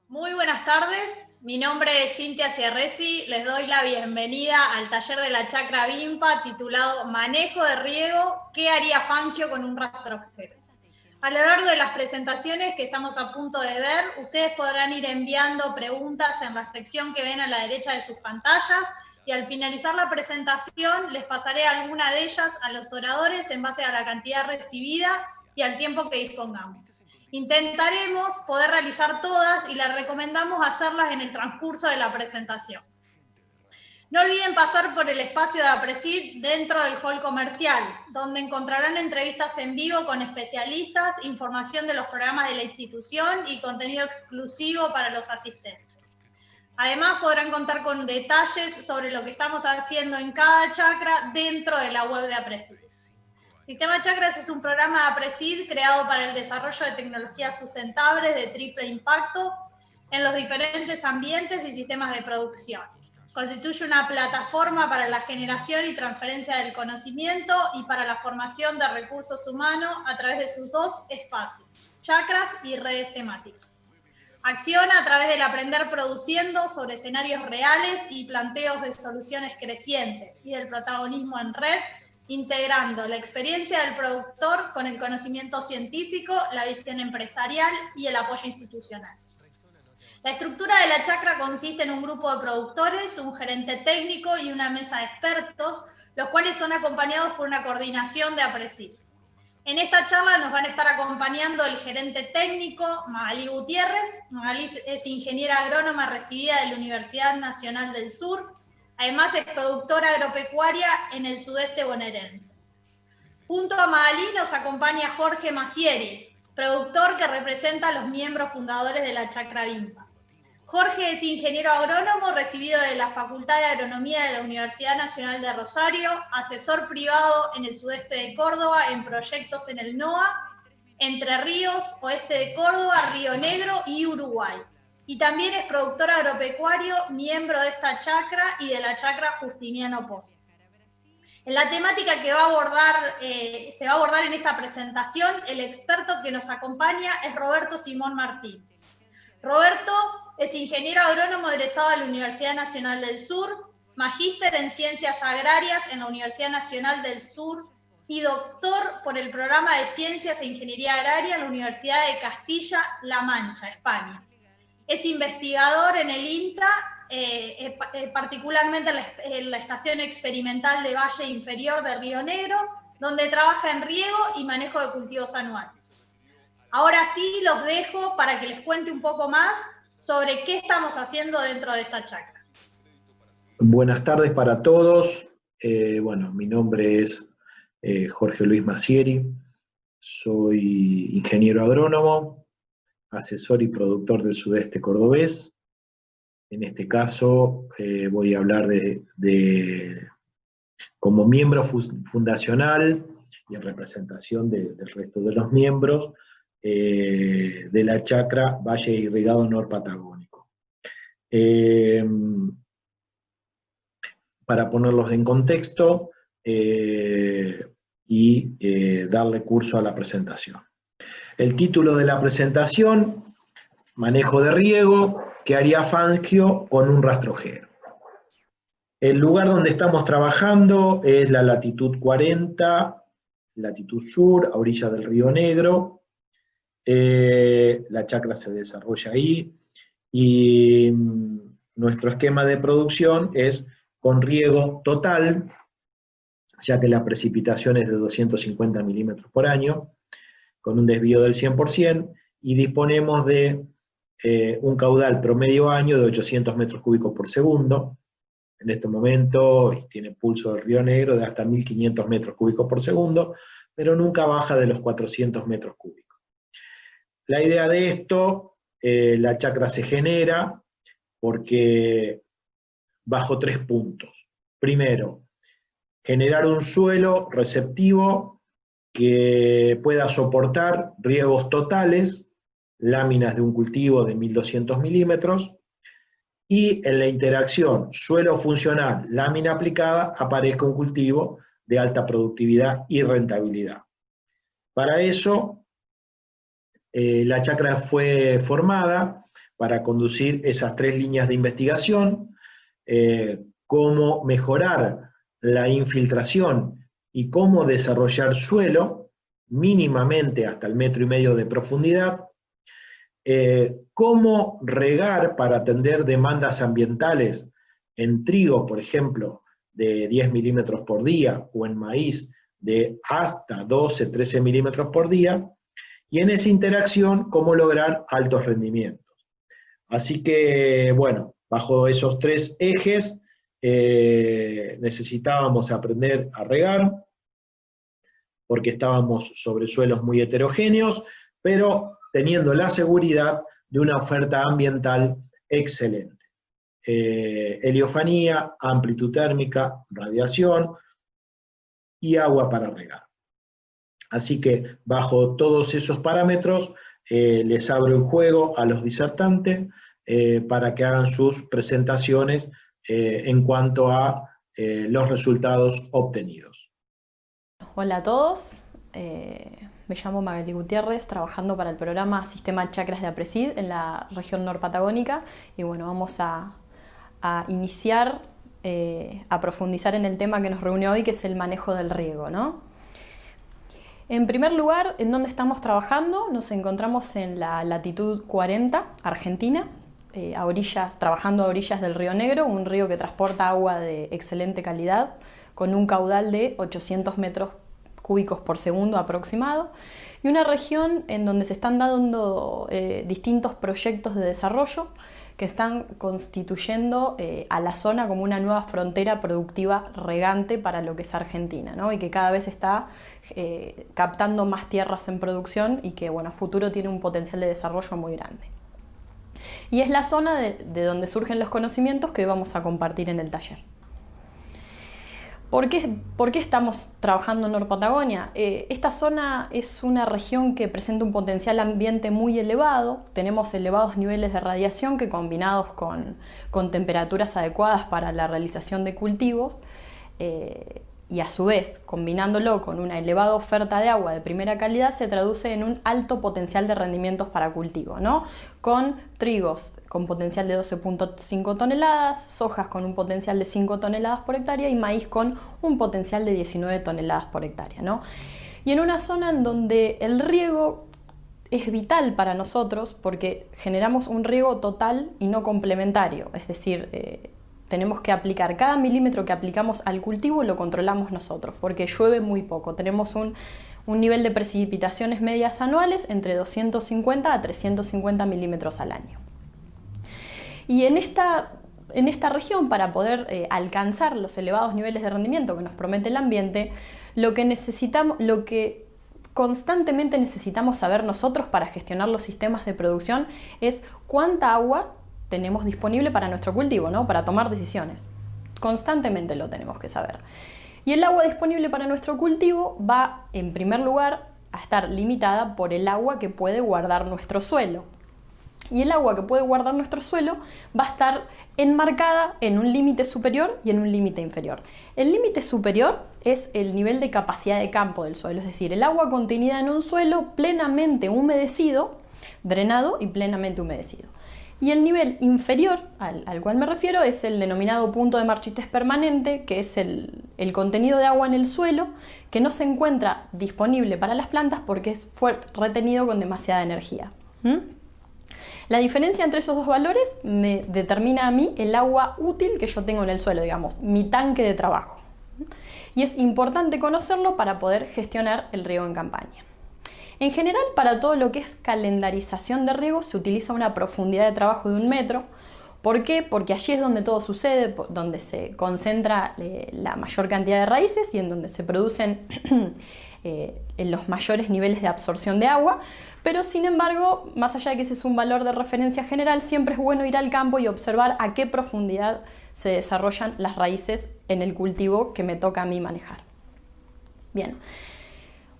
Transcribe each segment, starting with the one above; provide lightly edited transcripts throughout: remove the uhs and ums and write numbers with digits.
Muy buenas tardes, mi nombre es Cintia Ciarresi, les doy la bienvenida al taller de la Chacra Vimpa titulado Manejo de riego, ¿qué haría Fangio con un rastrojero? A lo largo de las presentaciones que estamos a punto de ver, ustedes podrán ir enviando preguntas en la sección que ven a la derecha de sus pantallas y al finalizar la presentación les pasaré alguna de ellas a los oradores en base a la cantidad recibida y al tiempo que dispongamos. Intentaremos poder realizar todas y les recomendamos hacerlas en el transcurso de la presentación. No olviden pasar por el espacio de APRESID dentro del hall comercial, donde encontrarán entrevistas en vivo con especialistas, información de los programas de la institución y contenido exclusivo para los asistentes. Además, podrán contar con detalles sobre lo que estamos haciendo en cada chakra dentro de la web de APRESID. Sistema Chakras es un programa de APRESID creado para el desarrollo de tecnologías sustentables de triple impacto en los diferentes ambientes y sistemas de producción. Constituye una plataforma para la generación y transferencia del conocimiento y para la formación de recursos humanos a través de sus dos espacios, chakras y redes temáticas. Acciona a través del aprender produciendo sobre escenarios reales y planteos de soluciones crecientes y del protagonismo en red, integrando la experiencia del productor con el conocimiento científico, la visión empresarial y el apoyo institucional. La estructura de la chacra consiste en un grupo de productores, un gerente técnico y una mesa de expertos, los cuales son acompañados por una coordinación de APRESID. En esta charla nos van a estar acompañando el gerente técnico, Magalí Gutiérrez. Magalí es ingeniera agrónoma recibida de la Universidad Nacional del Sur. Además es productora agropecuaria en el sudeste bonaerense. Junto a Magalí nos acompaña Jorge Massieri, productor que representa a los miembros fundadores de la Chacra Vimpa. Jorge es ingeniero agrónomo recibido de la Facultad de Agronomía de la Universidad Nacional de Rosario, asesor privado en el sudeste de Córdoba en proyectos en el NOA, Entre Ríos, oeste de Córdoba, Río Negro y Uruguay. Y también es productor agropecuario, miembro de esta chacra y de la chacra Justiniano Pozzi. En la temática que se va a abordar en esta presentación, el experto que nos acompaña es Roberto Simón Martínez. Roberto es ingeniero agrónomo egresado de la Universidad Nacional del Sur, magíster en Ciencias Agrarias en la Universidad Nacional del Sur y doctor por el programa de Ciencias e Ingeniería Agraria en la Universidad de Castilla-La Mancha, España. Es investigador en el INTA, particularmente en la Estación Experimental de Valle Inferior de Río Negro, donde trabaja en riego y manejo de cultivos anuales. Ahora sí los dejo para que les cuente un poco más sobre qué estamos haciendo dentro de esta chacra. Buenas tardes para todos. Mi nombre es Jorge Luis Massieri, soy ingeniero agrónomo, asesor y productor del sudeste cordobés. En este caso voy a hablar como miembro fundacional y en representación del resto de los miembros de la chacra Valle Irrigado Norpatagónico. Para ponerlos en contexto y darle curso a la presentación. El título de la presentación, Manejo de riego, ¿qué haría Fangio con un rastrojero? El lugar donde estamos trabajando es la latitud 40, latitud sur, a orilla del Río Negro. La chacra se desarrolla ahí y nuestro esquema de producción es con riego total, ya que la precipitación es de 250 milímetros por año, con un desvío del 100%, y disponemos de un caudal promedio año de 800 metros cúbicos por segundo. En este momento tiene pulso del Río Negro de hasta 1500 metros cúbicos por segundo, pero nunca baja de los 400 metros cúbicos. La idea de esto, la chacra se genera porque bajo 3 puntos. Primero, generar un suelo receptivo que pueda soportar riegos totales, láminas de un cultivo de 1200 milímetros, y en la interacción suelo funcional, lámina aplicada, aparezca un cultivo de alta productividad y rentabilidad. Para eso, la chacra fue formada para conducir esas 3 líneas de investigación, cómo mejorar la infiltración y cómo desarrollar suelo mínimamente hasta el 1,5 metros de profundidad, cómo regar para atender demandas ambientales en trigo, por ejemplo, de 10 milímetros por día, o en maíz de hasta 12, 13 milímetros por día, y en esa interacción, cómo lograr altos rendimientos. Así que, bueno, bajo esos 3 ejes, necesitábamos aprender a regar, porque estábamos sobre suelos muy heterogéneos, pero teniendo la seguridad de una oferta ambiental excelente. Heliofanía, amplitud térmica, radiación y agua para regar. Así que bajo todos esos parámetros les abro el juego a los disertantes para que hagan sus presentaciones en cuanto a los resultados obtenidos. Hola a todos, me llamo Magali Gutiérrez, trabajando para el programa Sistema Chacras de APRESID en la región norpatagónica, y bueno, vamos a iniciar a profundizar en el tema que nos reúne hoy, que es el manejo del riego, ¿no? En primer lugar, ¿en dónde estamos trabajando? Nos encontramos en la latitud 40, Argentina, trabajando a orillas del Río Negro, un río que transporta agua de excelente calidad, con un caudal de 800 metros cúbicos por segundo aproximado, y una región en donde se están dando distintos proyectos de desarrollo que están constituyendo a la zona como una nueva frontera productiva regante para lo que es Argentina, ¿no? Y que cada vez está captando más tierras en producción, y que, bueno, a futuro tiene un potencial de desarrollo muy grande. Y es la zona de donde surgen los conocimientos que hoy vamos a compartir en el taller. ¿Por qué estamos trabajando en Norpatagonia? Esta zona es una región que presenta un potencial ambiente muy elevado. Tenemos elevados niveles de radiación que, combinados con temperaturas adecuadas para la realización de cultivos, y a su vez combinándolo con una elevada oferta de agua de primera calidad, se traduce en un alto potencial de rendimientos para cultivo, ¿no? Con trigos con potencial de 12.5 toneladas, sojas con un potencial de 5 toneladas por hectárea y maíz con un potencial de 19 toneladas por hectárea, ¿no? Y en una zona en donde el riego es vital para nosotros, porque generamos un riego total y no complementario, es decir, tenemos que aplicar, cada milímetro que aplicamos al cultivo lo controlamos nosotros, porque llueve muy poco. Tenemos un nivel de precipitaciones medias anuales entre 250 a 350 milímetros al año. Y en esta región, para poder alcanzar los elevados niveles de rendimiento que nos promete el ambiente, lo que constantemente necesitamos saber nosotros para gestionar los sistemas de producción es cuánta agua tenemos disponible para nuestro cultivo, ¿no? Para tomar decisiones. Constantemente lo tenemos que saber. Y el agua disponible para nuestro cultivo va, en primer lugar, a estar limitada por el agua que puede guardar nuestro suelo. Y el agua que puede guardar nuestro suelo va a estar enmarcada en un límite superior y en un límite inferior. El límite superior es el nivel de capacidad de campo del suelo, es decir, el agua contenida en un suelo plenamente humedecido, drenado y plenamente humedecido. Y el nivel inferior, al cual me refiero, es el denominado punto de marchitez permanente, que es el contenido de agua en el suelo que no se encuentra disponible para las plantas porque fue retenido con demasiada energía. La diferencia entre esos dos valores me determina a mí el agua útil que yo tengo en el suelo, digamos, mi tanque de trabajo. Y es importante conocerlo para poder gestionar el riego en campaña. En general, para todo lo que es calendarización de riego se utiliza una profundidad de trabajo de 1 metro. ¿Por qué? Porque allí es donde todo sucede, donde se concentra la mayor cantidad de raíces y en donde se producen en los mayores niveles de absorción de agua. Pero sin embargo, más allá de que ese es un valor de referencia general, siempre es bueno ir al campo y observar a qué profundidad se desarrollan las raíces en el cultivo que me toca a mí manejar. Bien.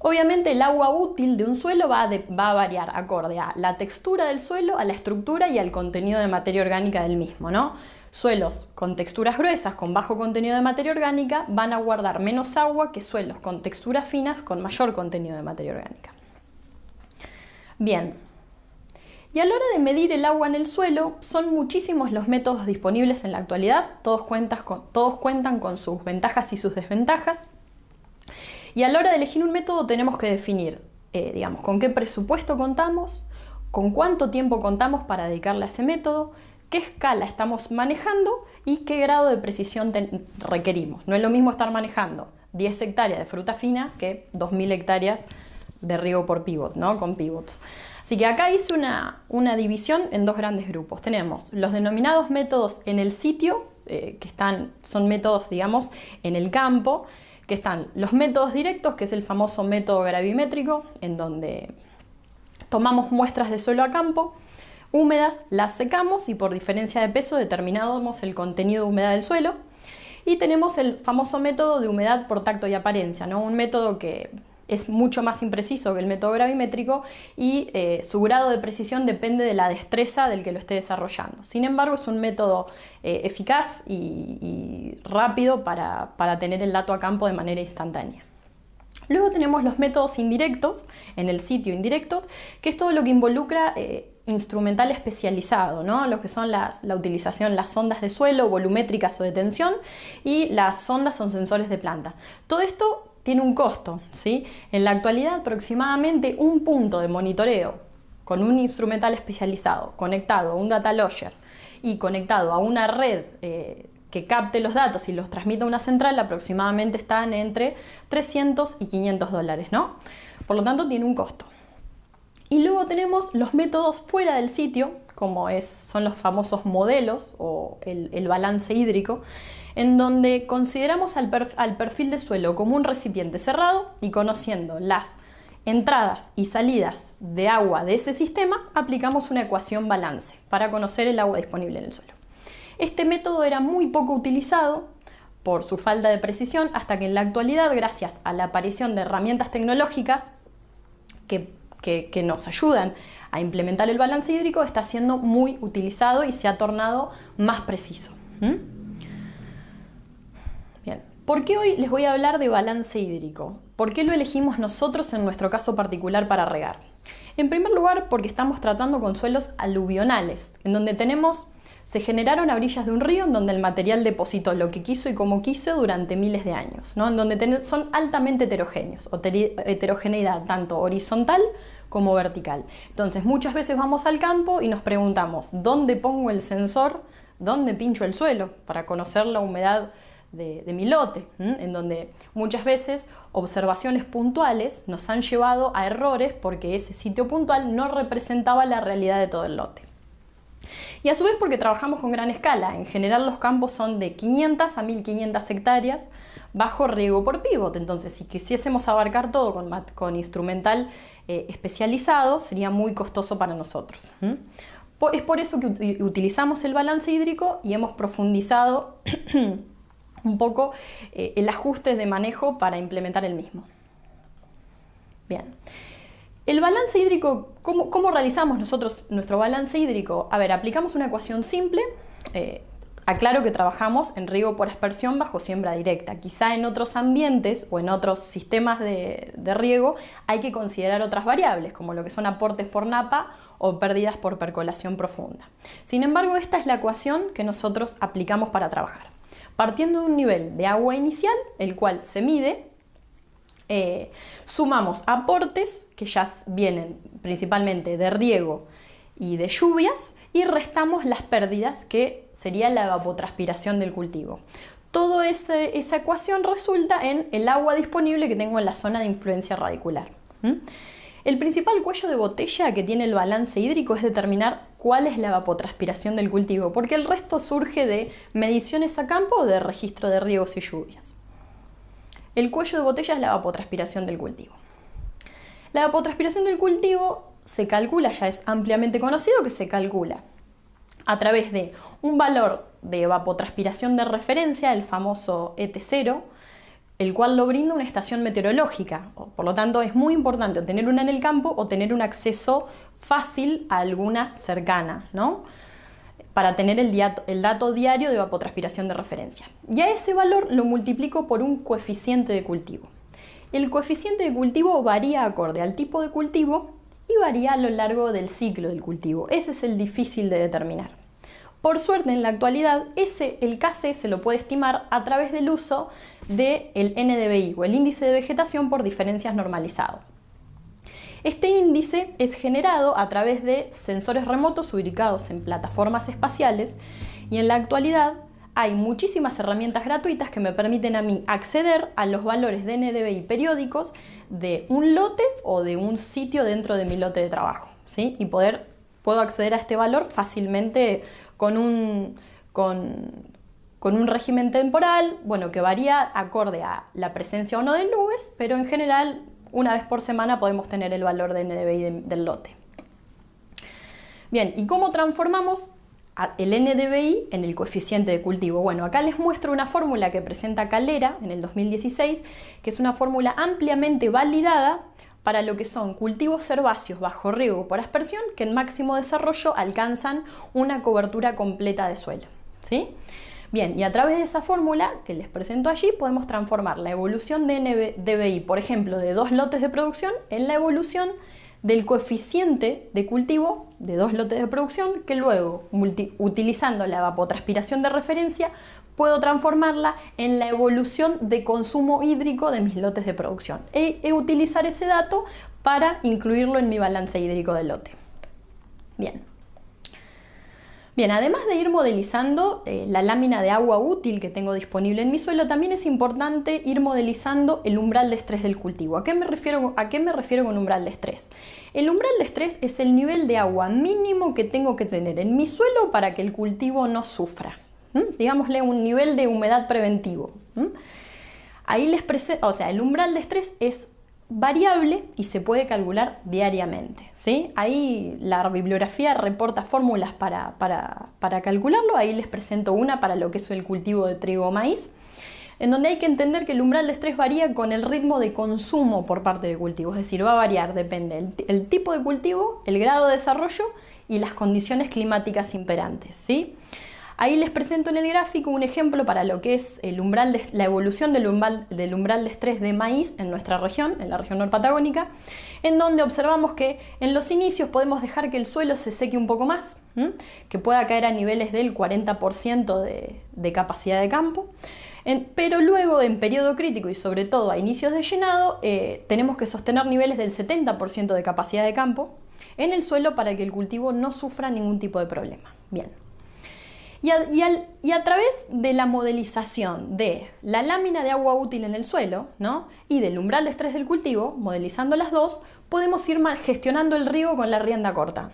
Obviamente el agua útil de un suelo va a variar acorde a la textura del suelo, a la estructura y al contenido de materia orgánica del mismo, ¿no? Suelos con texturas gruesas, con bajo contenido de materia orgánica, van a guardar menos agua que suelos con texturas finas, con mayor contenido de materia orgánica. Bien, Y a la hora de medir el agua en el suelo, son muchísimos los métodos disponibles en la actualidad, todos cuentan con sus ventajas y sus desventajas. Y a la hora de elegir un método tenemos que definir, digamos, con qué presupuesto contamos, con cuánto tiempo contamos para dedicarle a ese método, qué escala estamos manejando y qué grado de precisión requerimos. No es lo mismo estar manejando 10 hectáreas de fruta fina que 2000 hectáreas de riego por pivot, ¿no? Con pivots. Así que acá hice una división en dos grandes grupos. Tenemos los denominados métodos en el sitio, son métodos, digamos, en el campo, que están los métodos directos, que es el famoso método gravimétrico, en donde tomamos muestras de suelo a campo, húmedas, las secamos y por diferencia de peso determinamos el contenido de humedad del suelo. Y tenemos el famoso método de humedad por tacto y apariencia, ¿no? Un método que es mucho más impreciso que el método gravimétrico y su grado de precisión depende de la destreza del que lo esté desarrollando. Sin embargo, es un método eficaz y rápido para tener el dato a campo de manera instantánea. Luego tenemos los métodos indirectos, en el sitio indirectos, que es todo lo que involucra instrumental especializado, ¿no? Lo que son la utilización, las sondas de suelo, volumétricas o de tensión, y las sondas son sensores de planta. Todo esto tiene un costo, ¿sí? En la actualidad aproximadamente un punto de monitoreo con un instrumental especializado conectado a un data logger y conectado a una red que capte los datos y los transmita a una central aproximadamente están entre 300 y 500 dólares, ¿no? Por lo tanto tiene un costo. Y luego tenemos los métodos fuera del sitio, como son los famosos modelos o el balance hídrico, en donde consideramos al perfil de suelo como un recipiente cerrado y conociendo las entradas y salidas de agua de ese sistema, aplicamos una ecuación balance para conocer el agua disponible en el suelo. Este método era muy poco utilizado por su falta de precisión, hasta que en la actualidad, gracias a la aparición de herramientas tecnológicas que nos ayudan a implementar el balance hídrico, está siendo muy utilizado y se ha tornado más preciso. Bien. ¿Por qué hoy les voy a hablar de balance hídrico? ¿Por qué lo elegimos nosotros en nuestro caso particular para regar? En primer lugar, porque estamos tratando con suelos aluvionales, en donde se generaron a orillas de un río en donde el material depositó lo que quiso y como quiso durante miles de años, ¿no? En donde son altamente heterogéneos, heterogeneidad tanto horizontal como vertical. Entonces muchas veces vamos al campo y nos preguntamos, ¿dónde pongo el sensor? ¿Dónde pincho el suelo? Para conocer la humedad de mi lote, en donde muchas veces observaciones puntuales nos han llevado a errores porque ese sitio puntual no representaba la realidad de todo el lote. Y a su vez porque trabajamos con gran escala. En general los campos son de 500 a 1500 hectáreas bajo riego por pivot. Entonces si quisiésemos abarcar todo con instrumental especializado sería muy costoso para nosotros. Es por eso que utilizamos el balance hídrico y hemos profundizado un poco el ajuste de manejo para implementar el mismo. Bien. El balance hídrico, ¿cómo realizamos nosotros nuestro balance hídrico? A ver, aplicamos una ecuación simple. Aclaro que trabajamos en riego por aspersión bajo siembra directa. Quizá en otros ambientes o en otros sistemas de riego hay que considerar otras variables, como lo que son aportes por napa o pérdidas por percolación profunda. Sin embargo, esta es la ecuación que nosotros aplicamos para trabajar. Partiendo de un nivel de agua inicial, el cual se mide, sumamos aportes que ya vienen principalmente de riego y de lluvias y restamos las pérdidas que sería la evapotranspiración del cultivo. Toda esa ecuación resulta en el agua disponible que tengo en la zona de influencia radicular. El principal cuello de botella que tiene el balance hídrico es determinar cuál es la evapotranspiración del cultivo, porque el resto surge de mediciones a campo o de registro de riegos y lluvias. El cuello de botella es la evapotranspiración del cultivo. La evapotranspiración del cultivo se calcula, ya es ampliamente conocido que se calcula a través de un valor de evapotranspiración de referencia, el famoso ET0, el cual lo brinda una estación meteorológica. Por lo tanto, es muy importante o tener una en el campo o tener un acceso fácil a alguna cercana, ¿no? Para tener el dato diario de evapotranspiración de referencia. Y a ese valor lo multiplico por un coeficiente de cultivo. El coeficiente de cultivo varía acorde al tipo de cultivo y varía a lo largo del ciclo del cultivo. Ese es el difícil de determinar. Por suerte, en la actualidad, el Kc se lo puede estimar a través del uso del NDVI, o el índice de vegetación por diferencias normalizado. Este índice es generado a través de sensores remotos ubicados en plataformas espaciales, y en la actualidad hay muchísimas herramientas gratuitas que me permiten a mí acceder a los valores de NDVI periódicos de un lote o de un sitio dentro de mi lote de trabajo, ¿sí? Y puedo acceder a este valor fácilmente con un régimen temporal, bueno, que varía acorde a la presencia o no de nubes, pero en general una vez por semana podemos tener el valor de NDVI del lote. Bien, ¿y cómo transformamos el NDVI en el coeficiente de cultivo? Bueno, acá les muestro una fórmula que presenta Calera en el 2016, que es una fórmula ampliamente validada para lo que son cultivos herbáceos bajo riego por aspersión que en máximo desarrollo alcanzan una cobertura completa de suelo, ¿sí? Bien, y a través de esa fórmula que les presento allí podemos transformar la evolución de NDVI, por ejemplo, de 2 lotes de producción en la evolución del coeficiente de cultivo de 2 lotes de producción, que luego, utilizando la evapotranspiración de referencia, puedo transformarla en la evolución de consumo hídrico de mis lotes de producción e utilizar ese dato para incluirlo en mi balance hídrico del lote. Bien, además de ir modelizando la lámina de agua útil que tengo disponible en mi suelo, también es importante ir modelizando el umbral de estrés del cultivo. ¿A qué me refiero con umbral de estrés? El umbral de estrés es el nivel de agua mínimo que tengo que tener en mi suelo para que el cultivo no sufra. Digámosle un nivel de humedad preventivo. Ahí les presento, el umbral de estrés es variable y se puede calcular diariamente, ¿sí? Ahí la bibliografía reporta fórmulas para calcularlo. Ahí les presento una para lo que es el cultivo de trigo o maíz, en donde hay que entender que el umbral de estrés varía con el ritmo de consumo por parte del cultivo, es decir, va a variar, depende el tipo de cultivo, el grado de desarrollo y las condiciones climáticas imperantes, ¿sí? Ahí les presento en el gráfico un ejemplo para lo que es la evolución del umbral de estrés de maíz en nuestra región, en la región norpatagónica, en donde observamos que en los inicios podemos dejar que el suelo se seque un poco más, que pueda caer a niveles del 40% de capacidad de campo, pero luego en periodo crítico y sobre todo a inicios de llenado tenemos que sostener niveles del 70% de capacidad de campo en el suelo para que el cultivo no sufra ningún tipo de problema. Bien. Y a través de la modelización de la lámina de agua útil en el suelo, ¿no?, y del umbral de estrés del cultivo, modelizando las dos, podemos ir gestionando el riego con la rienda corta.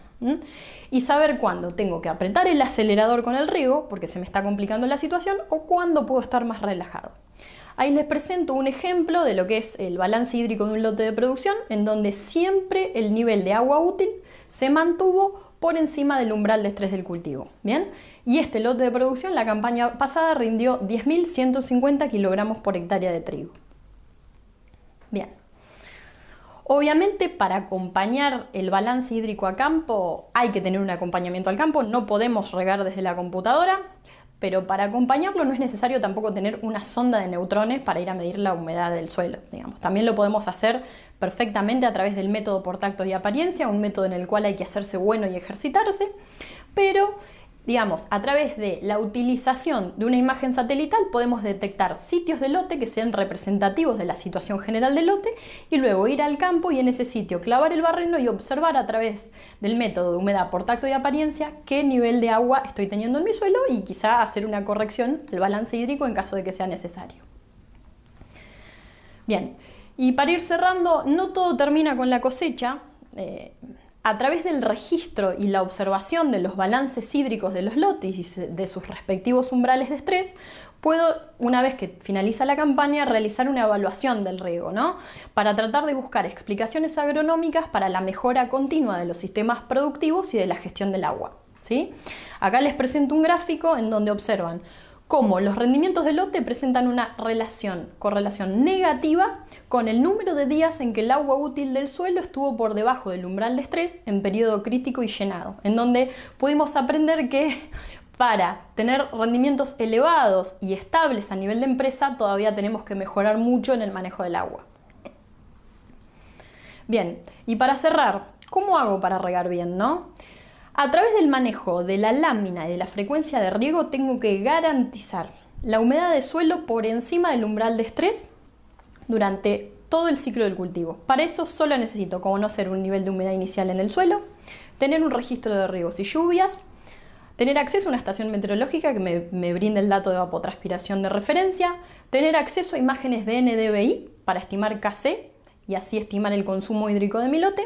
Y saber cuándo tengo que apretar el acelerador con el riego, porque se me está complicando la situación, o cuándo puedo estar más relajado. Ahí les presento un ejemplo de lo que es el balance hídrico de un lote de producción, en donde siempre el nivel de agua útil se mantuvo por encima del umbral de estrés del cultivo. ¿Bien? Y este lote de producción, la campaña pasada, rindió 10.150 kilogramos por hectárea de trigo. Bien. Obviamente, para acompañar el balance hídrico a campo hay que tener un acompañamiento al campo, no podemos regar desde la computadora, pero para acompañarlo no es necesario tampoco tener una sonda de neutrones para ir a medir la humedad del suelo, digamos. También lo podemos hacer perfectamente a través del método por tacto y apariencia, un método en el cual hay que hacerse bueno y ejercitarse, pero digamos, a través de la utilización de una imagen satelital podemos detectar sitios de lote que sean representativos de la situación general del lote y luego ir al campo y en ese sitio clavar el barreno y observar a través del método de humedad por tacto y apariencia qué nivel de agua estoy teniendo en mi suelo y quizá hacer una corrección al balance hídrico en caso de que sea necesario. Bien, y para ir cerrando, no todo termina con la cosecha. A través del registro y la observación de los balances hídricos de los lotes y de sus respectivos umbrales de estrés, puedo, una vez que finaliza la campaña, realizar una evaluación del riego, ¿no?, para tratar de buscar explicaciones agronómicas para la mejora continua de los sistemas productivos y de la gestión del agua, ¿sí? Acá les presento un gráfico en donde observan cómo los rendimientos del lote presentan una correlación negativa con el número de días en que el agua útil del suelo estuvo por debajo del umbral de estrés en periodo crítico y llenado, en donde pudimos aprender que para tener rendimientos elevados y estables a nivel de empresa todavía tenemos que mejorar mucho en el manejo del agua. Bien, y para cerrar, ¿Cómo hago para regar bien, no? A través del manejo de la lámina y de la frecuencia de riego tengo que garantizar la humedad de suelo por encima del umbral de estrés durante todo el ciclo del cultivo. Para eso solo necesito conocer un nivel de humedad inicial en el suelo, tener un registro de riegos y lluvias, tener acceso a una estación meteorológica que me brinde el dato de evapotranspiración de referencia, tener acceso a imágenes de NDVI para estimar KC y así estimar el consumo hídrico de mi lote,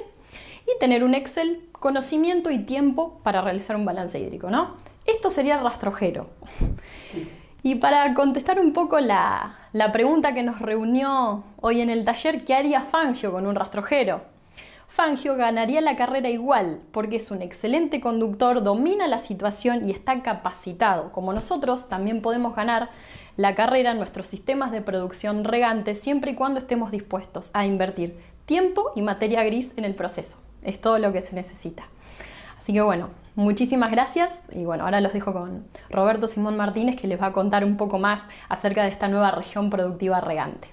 y tener un Excel, conocimiento y tiempo para realizar un balance hídrico, ¿no? Esto sería el rastrojero. Y para contestar un poco la pregunta que nos reunió hoy en el taller, ¿qué haría Fangio con un rastrojero? Fangio ganaría la carrera igual, porque es un excelente conductor, domina la situación y está capacitado. Como nosotros, también podemos ganar la carrera en nuestros sistemas de producción regantes, siempre y cuando estemos dispuestos a invertir tiempo y materia gris en el proceso. Es todo lo que se necesita. Así que bueno, muchísimas gracias y bueno, ahora los dejo con Roberto Simón Martínez, que les va a contar un poco más acerca de esta nueva región productiva regante.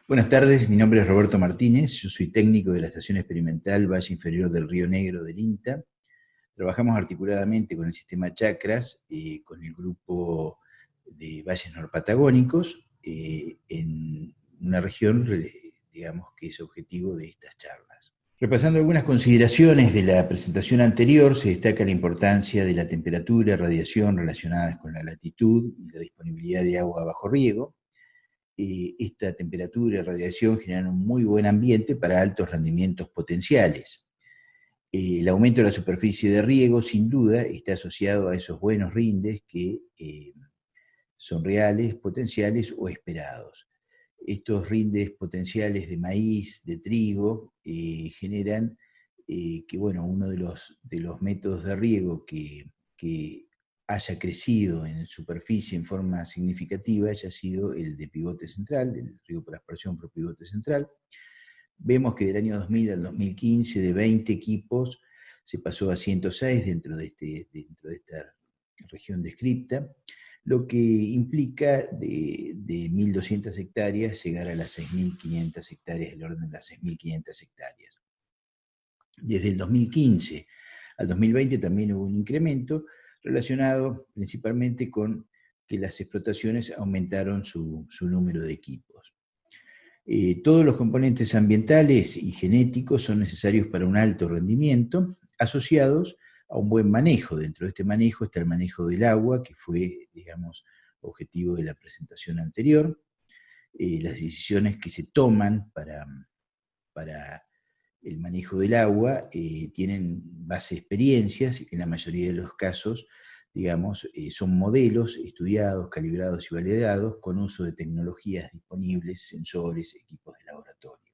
Buenas tardes, mi nombre es Roberto Martínez, yo soy técnico de la Estación Experimental Valle Inferior del Río Negro del INTA. Trabajamos articuladamente con el sistema Chacras, con el grupo de valles norpatagónicos, en una región, digamos, que es objetivo de estas charlas. Repasando algunas consideraciones de la presentación anterior, se destaca la importancia de la temperatura y radiación relacionadas con la latitud y la disponibilidad de agua bajo riego. Esta temperatura y radiación generan un muy buen ambiente para altos rendimientos potenciales. El aumento de la superficie de riego, sin duda, está asociado a esos buenos rindes que son reales, potenciales o esperados. Estos rindes potenciales de maíz, de trigo, generan que, bueno, uno de los métodos de riego que haya crecido en superficie en forma significativa haya sido el de pivote central, el riego por aspersión por pivote central. Vemos que del año 2000 al 2015, de 20 equipos, se pasó a 106 dentro de esta región descripta, lo que implica de 1.200 hectáreas llegar a las 6.500 hectáreas, el orden de las 6.500 hectáreas. Desde el 2015 al 2020 también hubo un incremento relacionado principalmente con que las explotaciones aumentaron su número de equipos. Todos los componentes ambientales y genéticos son necesarios para un alto rendimiento, asociados a un buen manejo. Dentro de este manejo está el manejo del agua, que fue, digamos, objetivo de la presentación anterior. Las decisiones que se toman para el manejo del agua tienen base experiencias, y en la mayoría de los casos, digamos, son modelos estudiados, calibrados y validados con uso de tecnologías disponibles, sensores, equipos de laboratorio.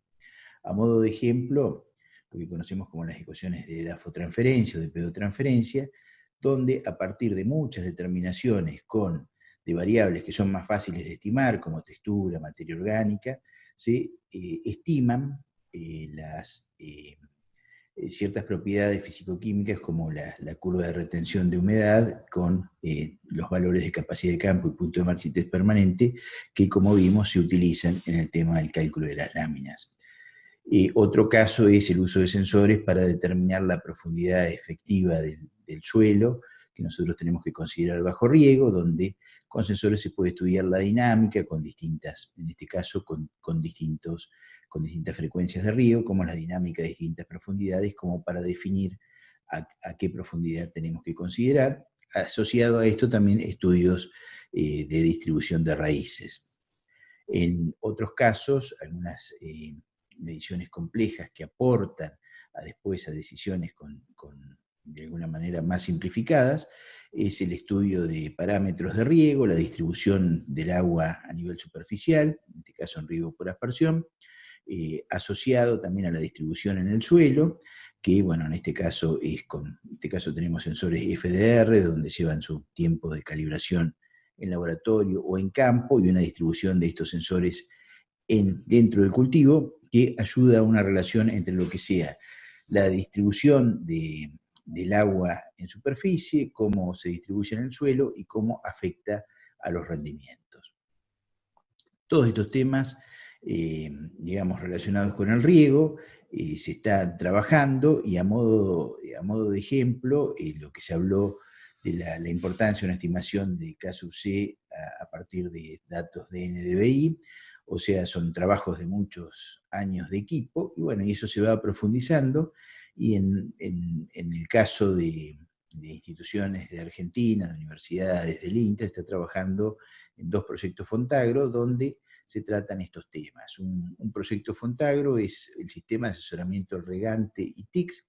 A modo de ejemplo, lo que conocemos como las ecuaciones de DAFO-transferencia o de pedotransferencia, donde a partir de muchas determinaciones de variables que son más fáciles de estimar, como textura, materia orgánica, se estiman ciertas propiedades fisicoquímicas como la curva de retención de humedad con los valores de capacidad de campo y punto de marchitez permanente que, como vimos, se utilizan en el tema del cálculo de las láminas. Otro caso es el uso de sensores para determinar la profundidad efectiva del suelo, que nosotros tenemos que considerar bajo riego, donde con sensores se puede estudiar la dinámica con distintas, en este caso con distintas frecuencias de riego, como la dinámica de distintas profundidades, como para definir a qué profundidad tenemos que considerar. Asociado a esto también estudios de distribución de raíces. En otros casos, algunas mediciones complejas que aportan después a decisiones de alguna manera más simplificadas, es el estudio de parámetros de riego, la distribución del agua a nivel superficial, en este caso en riego por aspersión, asociado también a la distribución en el suelo, que bueno, en este caso tenemos sensores FDR, donde llevan su tiempo de calibración en laboratorio o en campo, y una distribución de estos sensores dentro del cultivo, que ayuda a una relación entre lo que sea la distribución de del agua en superficie, cómo se distribuye en el suelo y cómo afecta a los rendimientos. Todos estos temas, digamos, relacionados con el riego, se está trabajando, y a modo de ejemplo, lo que se habló de la importancia de una estimación de K/C a partir de datos de NDVI, o sea, son trabajos de muchos años de equipo, y bueno, y eso se va profundizando, y en el caso de instituciones de Argentina, de universidades, del INTA, está trabajando en 2 proyectos Fontagro, donde se tratan estos temas. Un proyecto Fontagro es el sistema de asesoramiento al regante y TICS,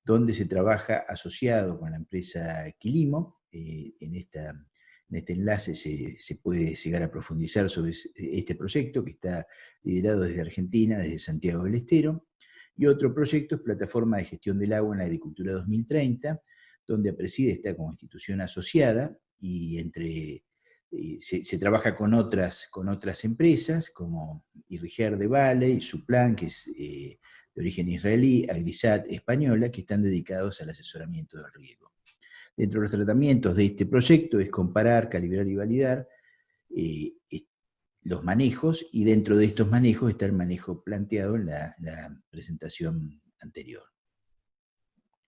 donde se trabaja asociado con la empresa Quilimo. En este enlace se puede llegar a profundizar sobre este proyecto, que está liderado desde Argentina, desde Santiago del Estero. Y otro proyecto es Plataforma de Gestión del Agua en la Agricultura 2030, donde APRESIDE está como institución asociada, y se trabaja con otras empresas, como Irriger de Valley, Suplan, que es de origen israelí, Agrisat española, que están dedicados al asesoramiento del riego. Dentro de los tratamientos de este proyecto es comparar, calibrar y validar los manejos, y dentro de estos manejos está el manejo planteado en la presentación anterior.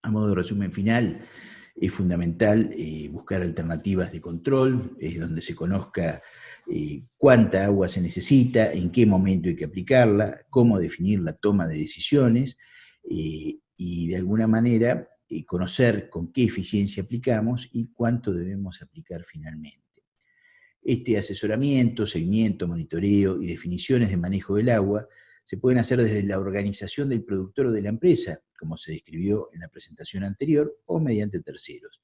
A modo de resumen final, es fundamental buscar alternativas de control, donde se conozca cuánta agua se necesita, en qué momento hay que aplicarla, cómo definir la toma de decisiones, y de alguna manera conocer con qué eficiencia aplicamos y cuánto debemos aplicar finalmente. Este asesoramiento, seguimiento, monitoreo y definiciones de manejo del agua se pueden hacer desde la organización del productor o de la empresa, como se describió en la presentación anterior, o mediante terceros.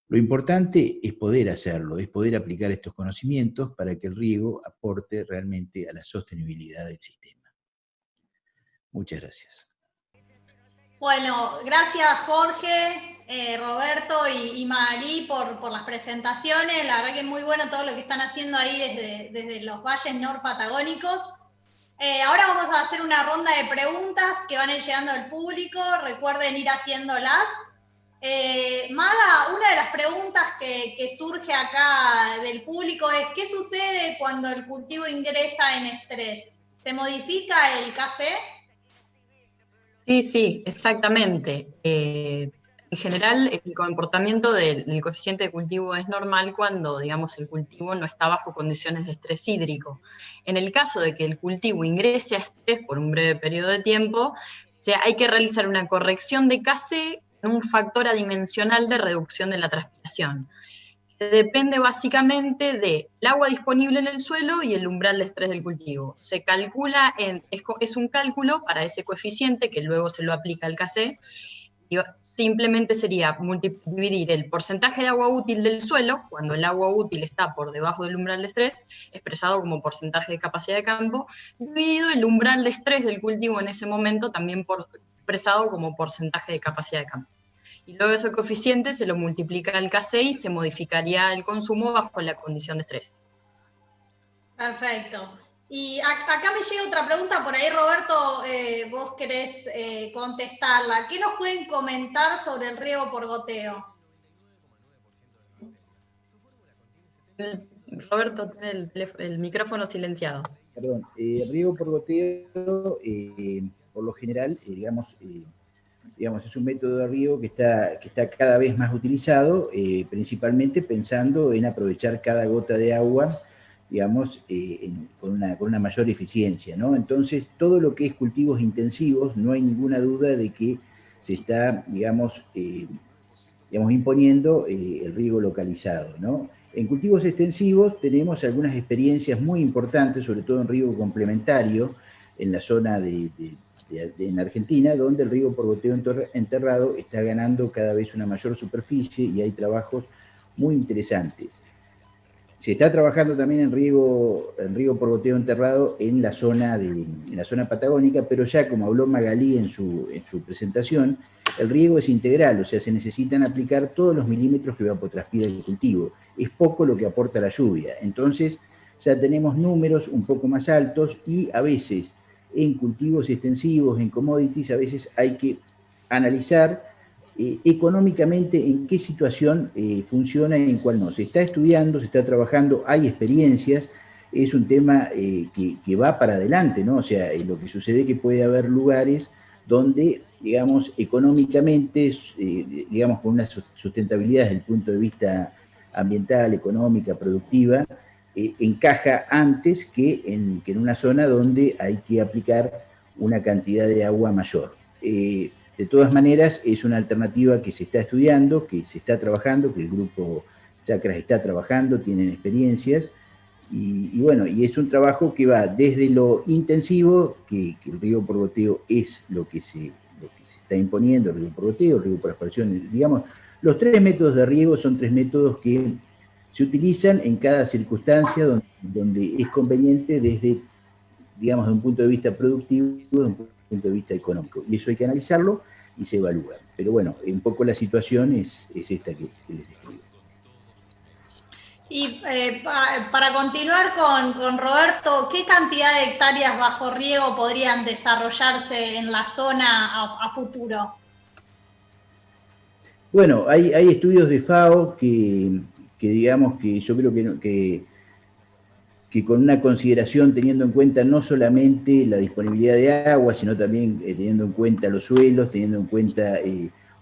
Lo importante es poder hacerlo, es poder aplicar estos conocimientos para que el riego aporte realmente a la sostenibilidad del sistema. Muchas gracias. Bueno, gracias Jorge, Roberto y Magalí por las presentaciones. La verdad que es muy bueno todo lo que están haciendo ahí desde los valles norpatagónicos. Ahora vamos a hacer una ronda de preguntas que van a ir llegando al público. Recuerden ir haciéndolas. Maga, una de las preguntas que surge acá del público es: ¿qué sucede cuando el cultivo ingresa en estrés? ¿Se modifica el KC? Sí, exactamente. En general, el comportamiento del coeficiente de cultivo es normal cuando, digamos, el cultivo no está bajo condiciones de estrés hídrico. En el caso de que el cultivo ingrese a estrés por un breve periodo de tiempo, hay que realizar una corrección de KC con un factor adimensional de reducción de la transpiración. Depende básicamente del agua disponible en el suelo y el umbral de estrés del cultivo. Se calcula, es un cálculo para ese coeficiente que luego se lo aplica al KC, y simplemente sería dividir el porcentaje de agua útil del suelo, cuando el agua útil está por debajo del umbral de estrés, expresado como porcentaje de capacidad de campo, dividido el umbral de estrés del cultivo en ese momento, también expresado como porcentaje de capacidad de campo. Y luego ese coeficiente se lo multiplica al KC y se modificaría el consumo bajo la condición de estrés. Perfecto. Y acá me llega otra pregunta, por ahí Roberto, vos querés contestarla. ¿Qué nos pueden comentar sobre el riego por goteo? Roberto, tiene el micrófono silenciado. Perdón, el riego por goteo, por lo general, digamos, es un método de riego que está cada vez más utilizado, principalmente pensando en aprovechar cada gota de agua, digamos, con una mayor eficiencia, ¿no? Entonces, todo lo que es cultivos intensivos, no hay ninguna duda de que se está, digamos, imponiendo el riego localizado, ¿no? En cultivos extensivos tenemos algunas experiencias muy importantes, sobre todo en riego complementario, en la zona en Argentina, donde el riego por goteo enterrado está ganando cada vez una mayor superficie y hay trabajos muy interesantes. Se está trabajando también en riego por goteo enterrado en la zona patagónica, pero ya como habló Magalí en su presentación, el riego es integral, o sea, se necesitan aplicar todos los milímetros que evapotranspira el cultivo. Es poco lo que aporta la lluvia. Entonces, ya tenemos números un poco más altos y a veces en cultivos extensivos, en commodities, a veces hay que analizar económicamente en qué situación funciona y en cuál no. Se está estudiando, se está trabajando, hay experiencias, es un tema que va para adelante, ¿no? O sea, lo que sucede es que puede haber lugares donde, digamos, económicamente, digamos, con una sustentabilidad desde el punto de vista ambiental, económica, productiva, encaja antes que en una zona donde hay que aplicar una cantidad de agua mayor. De todas maneras, es una alternativa que se está estudiando, que se está trabajando, que el grupo Chacras está trabajando, tienen experiencias, y bueno, y es un trabajo que va desde lo intensivo, que el riego por goteo es lo que se está imponiendo, el riego por goteo, el riego por aspersión, digamos, los 3 métodos de riego son 3 métodos que se utilizan en cada circunstancia donde es conveniente desde, digamos, de un punto de vista productivo, de un punto de vista económico. Y eso hay que analizarlo y se evalúa. Pero bueno, un poco la situación es esta que les describo. Y para continuar con Roberto, ¿qué cantidad de hectáreas bajo riego podrían desarrollarse en la zona a futuro? Bueno, hay estudios de FAO que digamos que yo creo que con una consideración teniendo en cuenta no solamente la disponibilidad de agua, sino también teniendo en cuenta los suelos, teniendo en cuenta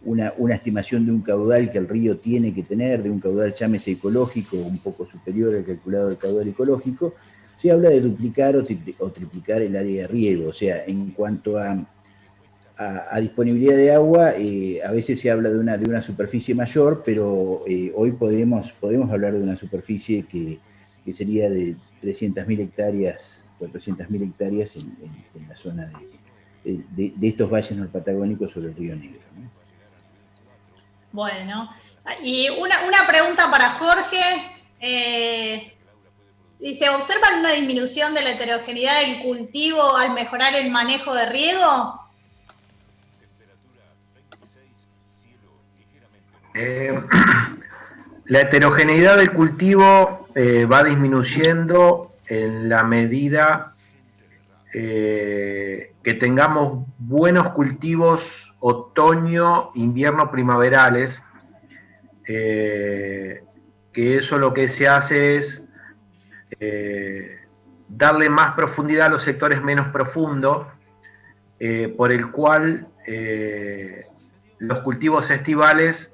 una estimación de un caudal que el río tiene que tener, de un caudal llámese ecológico, un poco superior al calculado del caudal ecológico, se habla de duplicar o triplicar el área de riego. O sea, en cuanto a disponibilidad de agua, a veces se habla de una superficie mayor, pero hoy podemos hablar de una superficie que sería de 300.000 hectáreas, 400.000 hectáreas en la zona de estos valles norpatagónicos sobre el río Negro, ¿no? Bueno, y una pregunta para Jorge. Dice, ¿observan una disminución de la heterogeneidad del cultivo al mejorar el manejo de riego? La heterogeneidad del cultivo va disminuyendo en la medida que tengamos buenos cultivos otoño, invierno, primaverales, que eso lo que se hace es darle más profundidad a los sectores menos profundos, por el cual los cultivos estivales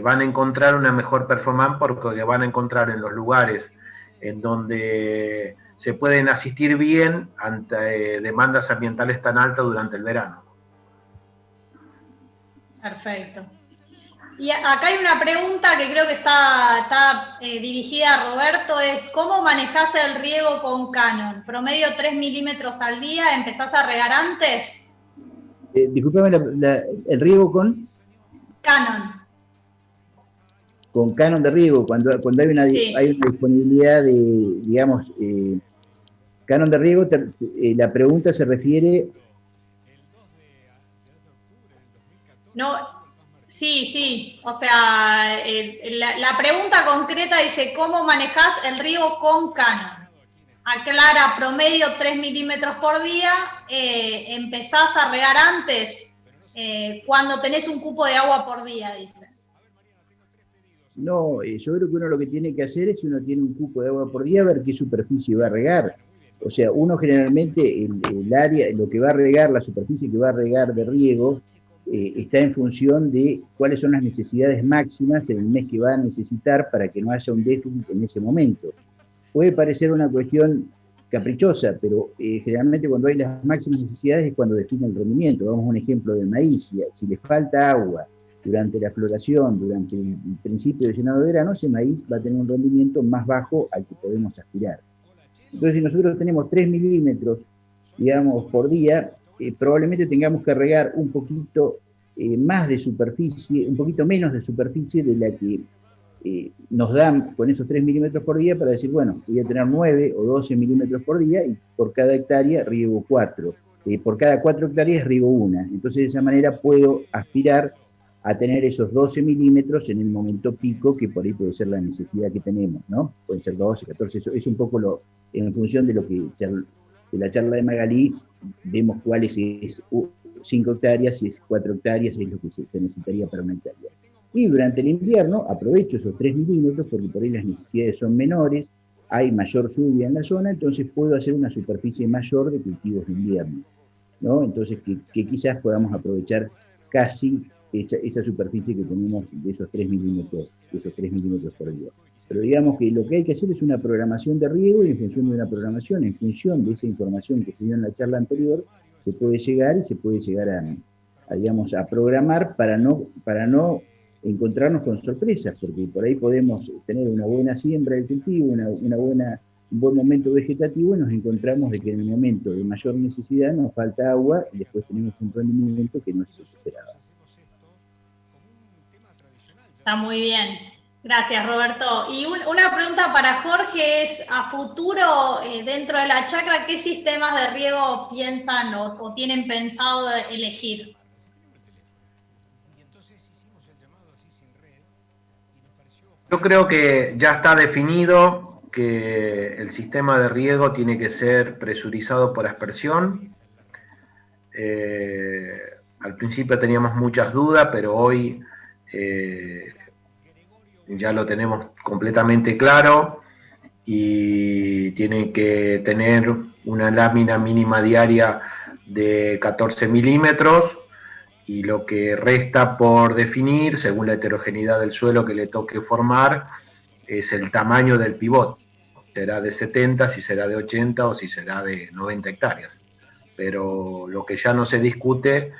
van a encontrar una mejor performance porque van a encontrar en los lugares en donde se pueden asistir bien ante demandas ambientales tan altas durante el verano. Perfecto. Y acá hay una pregunta que creo que está dirigida a Roberto, es ¿cómo manejás el riego con Canon? ¿Promedio 3 milímetros al día? ¿Empezás a regar antes? Discúlpame, ¿el riego con? Canon. Con canon de riego, cuando hay una disponibilidad de, digamos, canon de riego, la pregunta se refiere... No, sí, o sea, la pregunta concreta dice, ¿cómo manejás el riego con canon? Aclara, promedio 3 milímetros por día, empezás a regar antes, cuando tenés un cupo de agua por día, dice. No, yo creo que uno lo que tiene que hacer es, si uno tiene un cupo de agua por día, ver qué superficie va a regar. O sea, uno generalmente, el área, lo que va a regar, la superficie que va a regar de riego, está en función de cuáles son las necesidades máximas en el mes que va a necesitar para que no haya un déficit en ese momento. Puede parecer una cuestión caprichosa, pero generalmente cuando hay las máximas necesidades es cuando define el rendimiento. Vamos a un ejemplo del maíz, si le falta agua durante la floración, durante el principio del llenado de verano, ese maíz va a tener un rendimiento más bajo al que podemos aspirar. Entonces, si nosotros tenemos 3 milímetros, digamos, por día, probablemente tengamos que regar un poquito más de superficie, un poquito menos de superficie de la que nos dan con esos 3 milímetros por día para decir, bueno, voy a tener 9 o 12 milímetros por día y por cada hectárea riego 4. Por cada 4 hectáreas riego 1. Entonces, de esa manera puedo aspirar a tener esos 12 milímetros en el momento pico, que por ahí puede ser la necesidad que tenemos, ¿no? Pueden ser 12, 14, eso es un poco en función de lo que de la charla de Magalí, vemos cuál es 5 hectáreas, si es 4 hectáreas, es lo que se necesitaría para una hectárea. Y durante el invierno aprovecho esos 3 milímetros porque por ahí las necesidades son menores, hay mayor lluvia en la zona, entonces puedo hacer una superficie mayor de cultivos de invierno, ¿no? Entonces que quizás podamos aprovechar casi esa superficie que tenemos de esos 3 milímetros por día. Pero digamos que lo que hay que hacer es una programación de riego y en función de una programación, en función de esa información que se dio en la charla anterior, se puede llegar a programar para no encontrarnos con sorpresas, porque por ahí podemos tener una buena siembra del cultivo, un buen momento vegetativo y nos encontramos de que en el momento de mayor necesidad nos falta agua y después tenemos un rendimiento que no es el esperado. Está muy bien. Gracias, Roberto. Y una pregunta para Jorge es, a futuro, dentro de la chacra, ¿qué sistemas de riego piensan o tienen pensado elegir? Yo creo que ya está definido que el sistema de riego tiene que ser presurizado por aspersión. Al principio teníamos muchas dudas, pero hoy ya lo tenemos completamente claro y tiene que tener una lámina mínima diaria de 14 milímetros y lo que resta por definir, según la heterogeneidad del suelo que le toque formar, es el tamaño del pivot. Será de 70, si será de 80 o si será de 90 hectáreas. Pero lo que ya no se discute,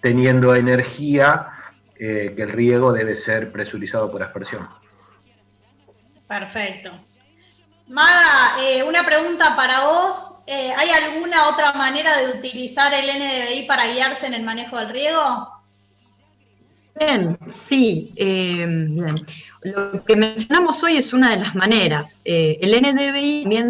teniendo energía, que el riego debe ser presurizado por aspersión. Perfecto. Maga, una pregunta para vos. ¿Hay alguna otra manera de utilizar el NDVI para guiarse en el manejo del riego? Bien, sí. Bien. Lo que mencionamos hoy es una de las maneras. El NDVI también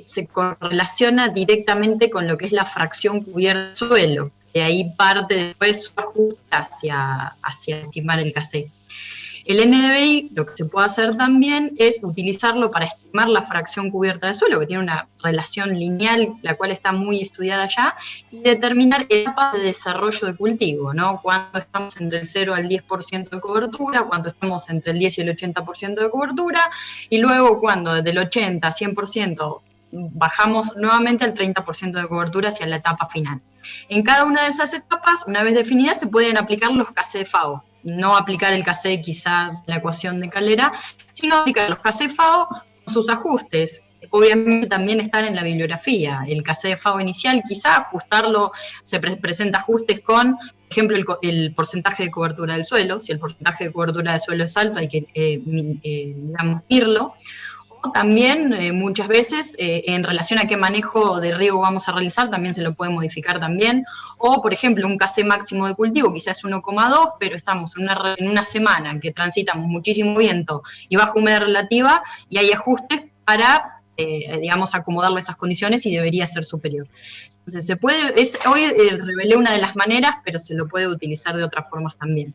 se correlaciona directamente con lo que es la fracción cubierta del suelo. De ahí parte después su ajuste hacia estimar el KC. El NDVI, lo que se puede hacer también es utilizarlo para estimar la fracción cubierta del suelo, que tiene una relación lineal, la cual está muy estudiada ya, y determinar etapas de desarrollo de cultivo, ¿no? Cuando estamos entre el 0 al 10% de cobertura, cuando estamos entre el 10 y el 80% de cobertura, y luego cuando desde el 80 a 100% bajamos nuevamente al 30% de cobertura hacia la etapa final. En cada una de esas etapas, una vez definidas, se pueden aplicar los KC de FAO. No aplicar el KC quizá la ecuación de Calera, sino aplicar los KC FAO con sus ajustes. Obviamente también están en la bibliografía. El KC de FAO inicial, quizá ajustarlo, se presenta ajustes con, por ejemplo, el porcentaje de cobertura del suelo. Si el porcentaje de cobertura del suelo es alto, hay que medirlo. O también muchas veces en relación a qué manejo de riego vamos a realizar, también se lo puede modificar también. O, por ejemplo, un KC máximo de cultivo, quizás 1,2, pero estamos en una semana en que transitamos muchísimo viento y baja humedad relativa, y hay ajustes para, digamos, acomodarlo a esas condiciones y debería ser superior. Entonces, se puede, hoy revelé una de las maneras, pero se lo puede utilizar de otras formas también.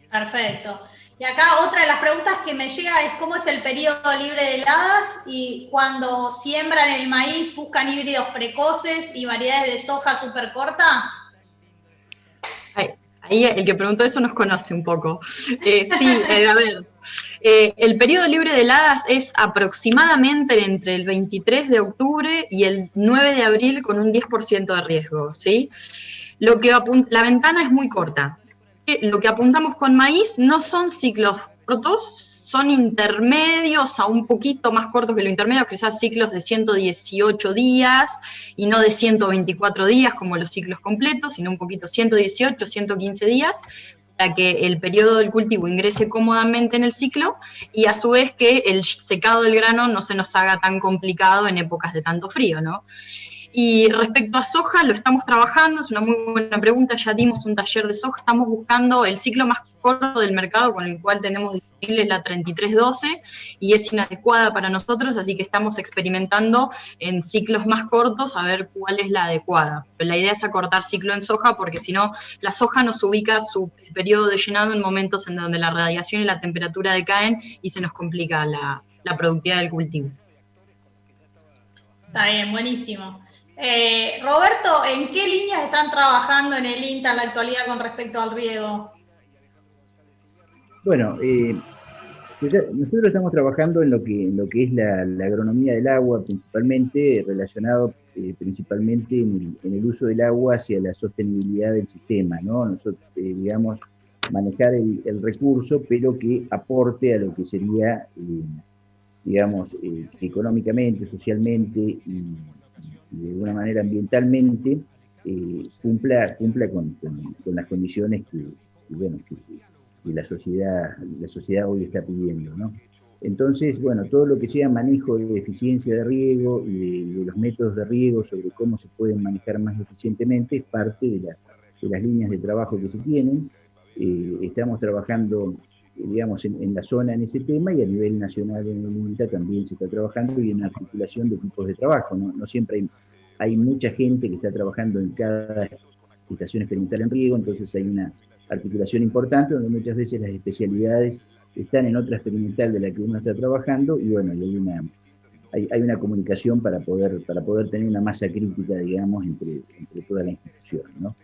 Perfecto. Y acá otra de las preguntas que me llega es cómo es el periodo libre de heladas y cuando siembran el maíz buscan híbridos precoces y variedades de soja súper corta. Ahí el que preguntó eso nos conoce un poco. A ver, el periodo libre de heladas es aproximadamente entre el 23 de octubre y el 9 de abril con un 10% de riesgo, ¿sí? La ventana es muy corta. Lo que apuntamos con maíz no son ciclos cortos, son intermedios a un poquito más cortos que lo intermedio, quizás ciclos de 118 días y no de 124 días como los ciclos completos, sino un poquito 118, 115 días, para que el periodo del cultivo ingrese cómodamente en el ciclo y a su vez que el secado del grano no se nos haga tan complicado en épocas de tanto frío, ¿no? Y respecto a soja, lo estamos trabajando, es una muy buena pregunta, ya dimos un taller de soja, estamos buscando el ciclo más corto del mercado con el cual tenemos disponible la 3312 y es inadecuada para nosotros, así que estamos experimentando en ciclos más cortos a ver cuál es la adecuada. Pero la idea es acortar ciclo en soja porque si no, la soja nos ubica su periodo de llenado en momentos en donde la radiación y la temperatura decaen y se nos complica la productividad del cultivo. Está bien, buenísimo. Roberto, ¿en qué líneas están trabajando en el INTA en la actualidad con respecto al riego? Bueno, nosotros estamos trabajando en lo que es la agronomía del agua, principalmente relacionado principalmente en el uso del agua hacia la sostenibilidad del sistema, ¿no? Nosotros, digamos, manejar el recurso, pero que aporte a lo que sería, digamos, económicamente, socialmente y de alguna manera ambientalmente, cumpla con las condiciones que la sociedad hoy está pidiendo, ¿no? Entonces, bueno, todo lo que sea manejo de eficiencia de riego y de los métodos de riego, sobre cómo se pueden manejar más eficientemente, es parte de las líneas de trabajo que se tienen. Estamos trabajando, digamos, en la zona en ese tema, y a nivel nacional en el INTA también se está trabajando, y en la articulación de equipos de trabajo, ¿no? No siempre hay mucha gente que está trabajando en cada estación experimental en riego, entonces hay una articulación importante donde muchas veces las especialidades están en otra experimental de la que uno está trabajando, y bueno, hay una comunicación para poder tener una masa crítica, digamos, entre toda la institución, ¿no?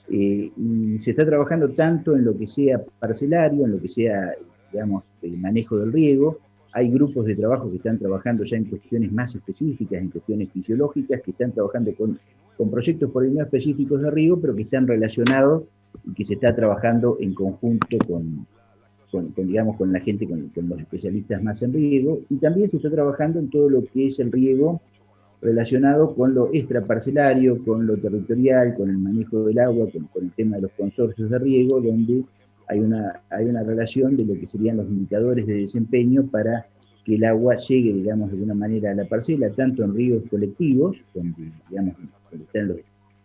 Y se está trabajando tanto en lo que sea parcelario, en lo que sea, digamos, el manejo del riego. Hay grupos de trabajo que están trabajando ya en cuestiones más específicas, en cuestiones fisiológicas, que están trabajando con proyectos por ahí no específicos de riego, pero que están relacionados y que se está trabajando en conjunto con la gente, con los especialistas más en riego. Y también se está trabajando en todo lo que es el riego relacionado con lo extraparcelario, con lo territorial, con el manejo del agua, con el tema de los consorcios de riego, donde hay una relación de lo que serían los indicadores de desempeño para que el agua llegue, digamos, de alguna manera a la parcela, tanto en ríos colectivos, donde, digamos, donde están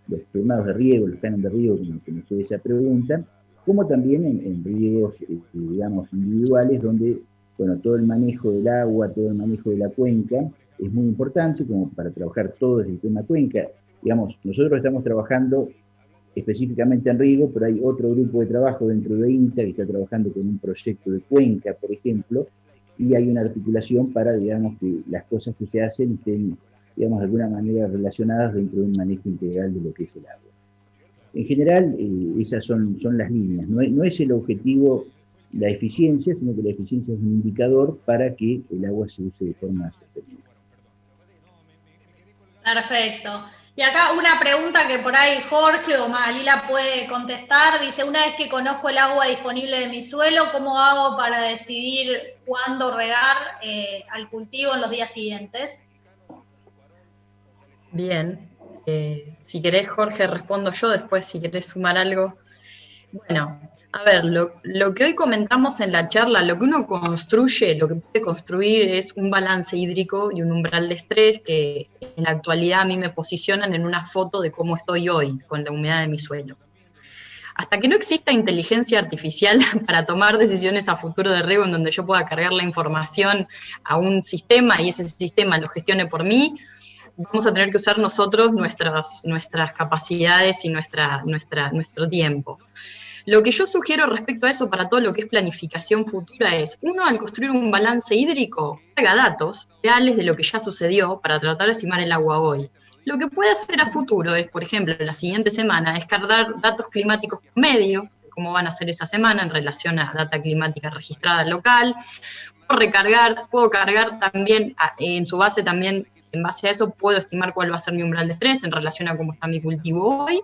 los primados de riego, los cánones de riego, como fue esa pregunta, como también en riegos, digamos, individuales, donde, bueno, todo el manejo del agua, todo el manejo de la cuenca es muy importante, como para trabajar todo desde el tema cuenca. Digamos, nosotros estamos trabajando específicamente en riego, pero hay otro grupo de trabajo dentro de INTA que está trabajando con un proyecto de cuenca, por ejemplo, y hay una articulación para, digamos, que las cosas que se hacen estén, digamos, de alguna manera relacionadas dentro de un manejo integral de lo que es el agua. En general, esas son las líneas. No es el objetivo la eficiencia, sino que la eficiencia es un indicador para que el agua se use de forma sostenible. Perfecto. Y acá una pregunta que por ahí Jorge o Magalila puede contestar. Dice, una vez que conozco el agua disponible de mi suelo, ¿cómo hago para decidir cuándo regar al cultivo en los días siguientes? Bien. Si querés, Jorge, respondo yo, después si querés sumar algo. Bueno, a ver, lo que hoy comentamos en la charla, lo que uno construye, lo que puede construir es un balance hídrico y un umbral de estrés que en la actualidad a mí me posicionan en una foto de cómo estoy hoy con la humedad de mi suelo. Hasta que no exista inteligencia artificial para tomar decisiones a futuro de riego en donde yo pueda cargar la información a un sistema y ese sistema lo gestione por mí, vamos a tener que usar nosotros nuestras capacidades y nuestro tiempo. Lo que yo sugiero respecto a eso para todo lo que es planificación futura es, uno, al construir un balance hídrico, haga datos reales de lo que ya sucedió para tratar de estimar el agua hoy. Lo que puede hacer a futuro es, por ejemplo, en la siguiente semana, descargar datos climáticos promedio, cómo van a ser esa semana en relación a data climática registrada local. Puedo cargar también, en su base también, en base a eso puedo estimar cuál va a ser mi umbral de estrés en relación a cómo está mi cultivo hoy.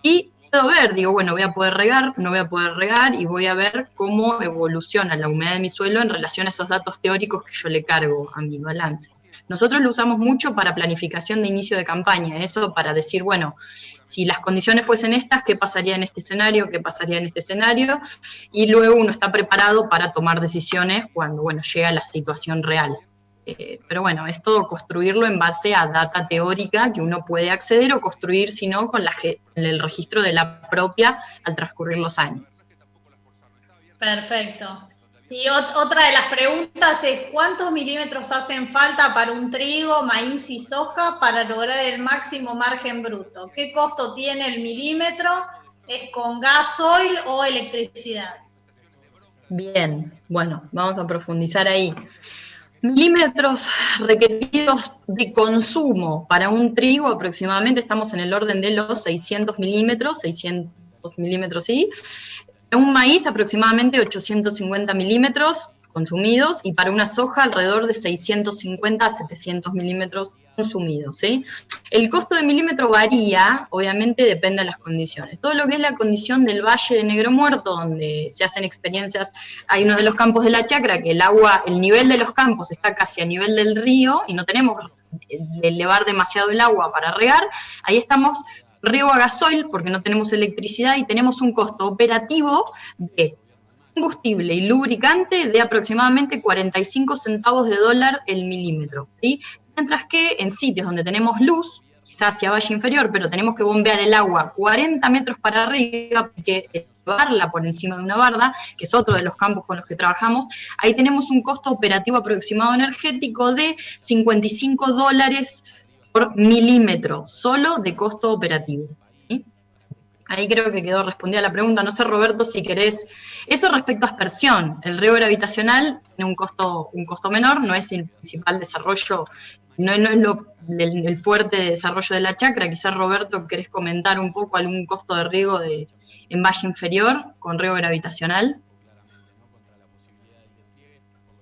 Y puedo ver, digo, bueno, voy a poder regar, no voy a poder regar, y voy a ver cómo evoluciona la humedad de mi suelo en relación a esos datos teóricos que yo le cargo a mi balance. Nosotros lo usamos mucho para planificación de inicio de campaña, eso para decir, bueno, si las condiciones fuesen estas, ¿qué pasaría en este escenario? ¿Qué pasaría en este escenario? Y luego uno está preparado para tomar decisiones cuando, bueno, llega la situación real. Pero bueno, es todo construirlo en base a data teórica que uno puede acceder o construir, si no, con el registro de la propia al transcurrir los años. Perfecto. Y otra de las preguntas es, ¿cuántos milímetros hacen falta para un trigo, maíz y soja para lograr el máximo margen bruto? ¿Qué costo tiene el milímetro? ¿Es con gasoil o electricidad? Bien, bueno, vamos a profundizar ahí. Milímetros requeridos de consumo para un trigo aproximadamente estamos en el orden de los 600 milímetros sí. Un maíz aproximadamente 850 milímetros consumidos y para una soja alrededor de 650 a 700 milímetros consumidos, ¿sí? El costo de milímetro varía, obviamente depende de las condiciones. Todo lo que es la condición del Valle de Negro Muerto, donde se hacen experiencias, hay uno de los campos de la chacra que el nivel de los campos está casi a nivel del río y no tenemos que elevar demasiado el agua para regar, ahí estamos riego a gasoil porque no tenemos electricidad y tenemos un costo operativo de combustible y lubricante de aproximadamente 45 centavos de dólar el milímetro, ¿sí? Mientras que en sitios donde tenemos luz, quizás hacia valle inferior, pero tenemos que bombear el agua 40 metros para arriba, porque llevarla por encima de una barda, que es otro de los campos con los que trabajamos, ahí tenemos un costo operativo aproximado energético de 55 dólares por milímetro, solo de costo operativo. ¿Sí? Ahí creo que quedó respondida la pregunta. No sé, Roberto, si querés. Eso respecto a aspersión. El riego gravitacional tiene un costo menor, no es el principal desarrollo, no es el fuerte de desarrollo de la chacra. Quizás, Roberto, ¿querés comentar un poco algún costo de riego en valle inferior con riego gravitacional?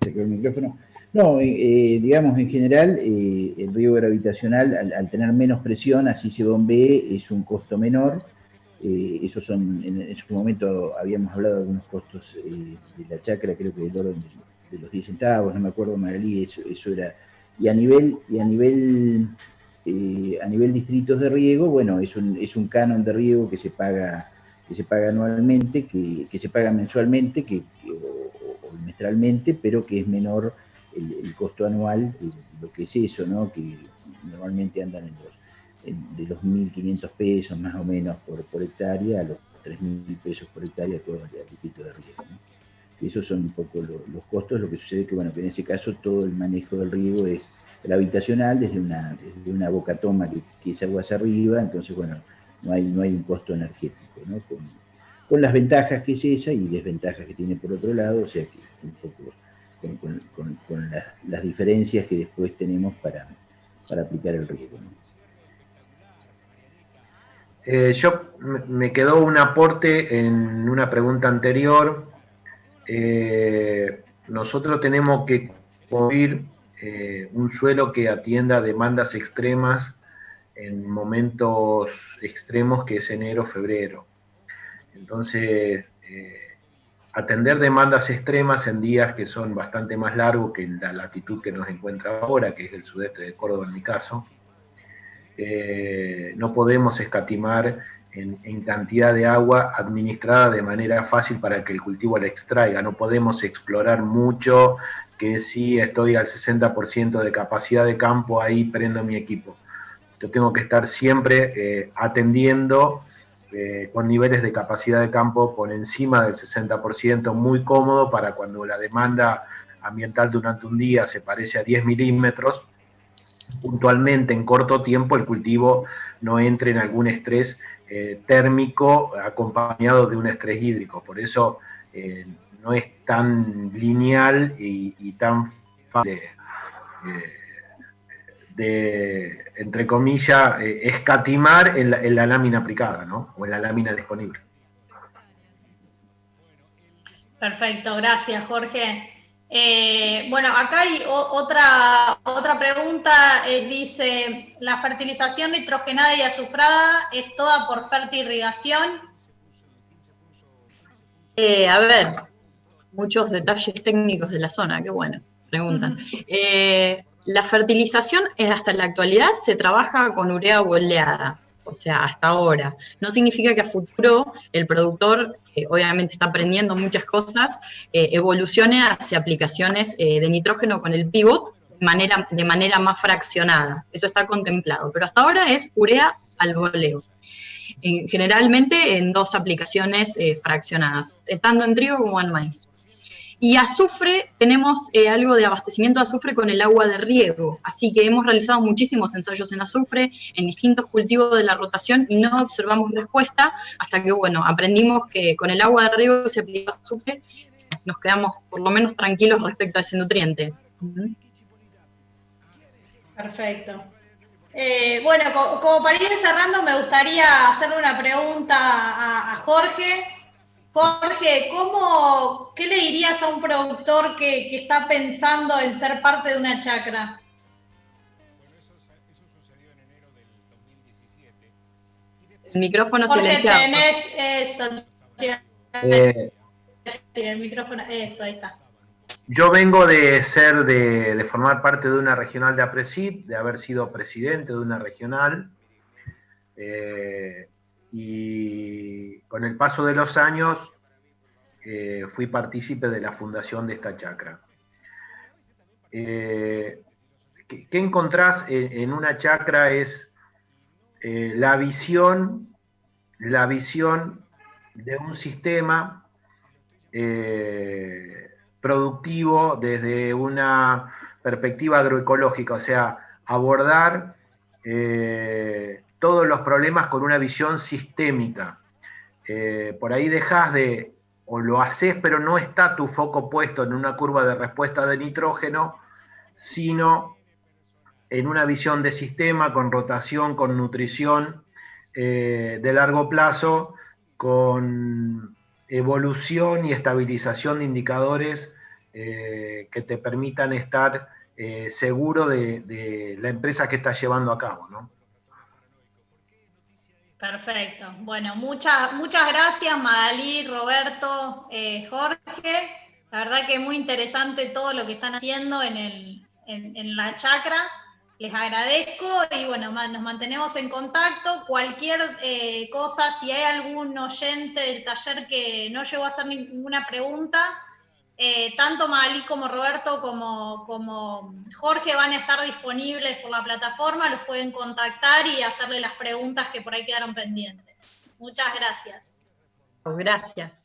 El micrófono. No, digamos, en general, el riego gravitacional, al tener menos presión, así se bombee, es un costo menor. Esos son, en su momento habíamos hablado de algunos costos de la chacra, creo que del orden de los 10 centavos, no me acuerdo, Magalí, eso era. Y a nivel distritos de riego, bueno, es un canon de riego que se paga anualmente, que se paga mensualmente o mestralmente, pero que es menor el costo anual, lo que es eso, ¿no? Que normalmente andan de los 1.500 pesos más o menos por hectárea a los 3.000 pesos por hectárea todo el distrito de riego, ¿no? Esos son un poco los costos. Lo que sucede que, bueno, que en ese caso todo el manejo del riego es gravitacional desde una boca toma que es agua hacia arriba, entonces, bueno, no hay un costo energético, ¿no? Con las ventajas que es esa y desventajas que tiene por otro lado, o sea que un poco con las diferencias que después tenemos para aplicar el riego, ¿no? Me quedó un aporte en una pregunta anterior. Nosotros tenemos que construir un suelo que atienda demandas extremas en momentos extremos, que es enero, febrero. Entonces, atender demandas extremas en días que son bastante más largos que la latitud que nos encuentra ahora, que es el sudeste de Córdoba en mi caso, no podemos escatimar en cantidad de agua administrada de manera fácil para que el cultivo la extraiga. No podemos explorar mucho, que si estoy al 60% de capacidad de campo, ahí prendo mi equipo. Yo tengo que estar siempre atendiendo con niveles de capacidad de campo por encima del 60%, muy cómodo para cuando la demanda ambiental durante un día se parece a 10 milímetros, puntualmente en corto tiempo el cultivo no entre en algún estrés térmico acompañado de un estrés hídrico. Por eso no es tan lineal y tan fácil de entre comillas, escatimar en la lámina aplicada, ¿no? O en la lámina disponible. Perfecto, gracias, Jorge. Bueno, acá hay otra pregunta, dice, ¿la fertilización nitrogenada y azufrada es toda por fertirrigación? A ver, muchos detalles técnicos de la zona, qué bueno, preguntan. La fertilización hasta la actualidad se trabaja con urea boleada, o sea, hasta ahora. No significa que a futuro el productor, obviamente está aprendiendo muchas cosas, evolucione hacia aplicaciones de nitrógeno con el pivot de manera más fraccionada. Eso está contemplado, pero hasta ahora es urea al boleo. Generalmente en dos aplicaciones fraccionadas, tanto en trigo como en maíz. Y azufre, tenemos algo de abastecimiento de azufre con el agua de riego, así que hemos realizado muchísimos ensayos en azufre, en distintos cultivos de la rotación, y no observamos respuesta hasta que, bueno, aprendimos que con el agua de riego se aplica azufre, nos quedamos por lo menos tranquilos respecto a ese nutriente. Perfecto. Bueno, como para ir cerrando, me gustaría hacerle una pregunta a Jorge. Jorge, ¿qué le dirías a un productor que está pensando en ser parte de una chacra? El micrófono Jorge, silenciado. tenés eso. El micrófono, eso, ahí está. Yo vengo de formar parte de una regional de APRESID, de haber sido presidente de una regional, y con el paso de los años fui partícipe de la fundación de esta chacra. ¿Qué encontrás en una chacra? Es la visión de un sistema productivo desde una perspectiva agroecológica, o sea, abordar todos los problemas con una visión sistémica. Por ahí dejás o lo haces, pero no está tu foco puesto en una curva de respuesta de nitrógeno, sino en una visión de sistema, con rotación, con nutrición de largo plazo, con evolución y estabilización de indicadores que te permitan estar seguro de la empresa que estás llevando a cabo, ¿no? Perfecto. Bueno, muchas gracias, Magalí, Roberto, Jorge. La verdad que es muy interesante todo lo que están haciendo en la chacra. Les agradezco y bueno, nos mantenemos en contacto. Cualquier cosa, si hay algún oyente del taller que no llegó a hacer ninguna pregunta, tanto Magalí como Roberto como Jorge van a estar disponibles por la plataforma, los pueden contactar y hacerle las preguntas que por ahí quedaron pendientes. Muchas gracias. Gracias.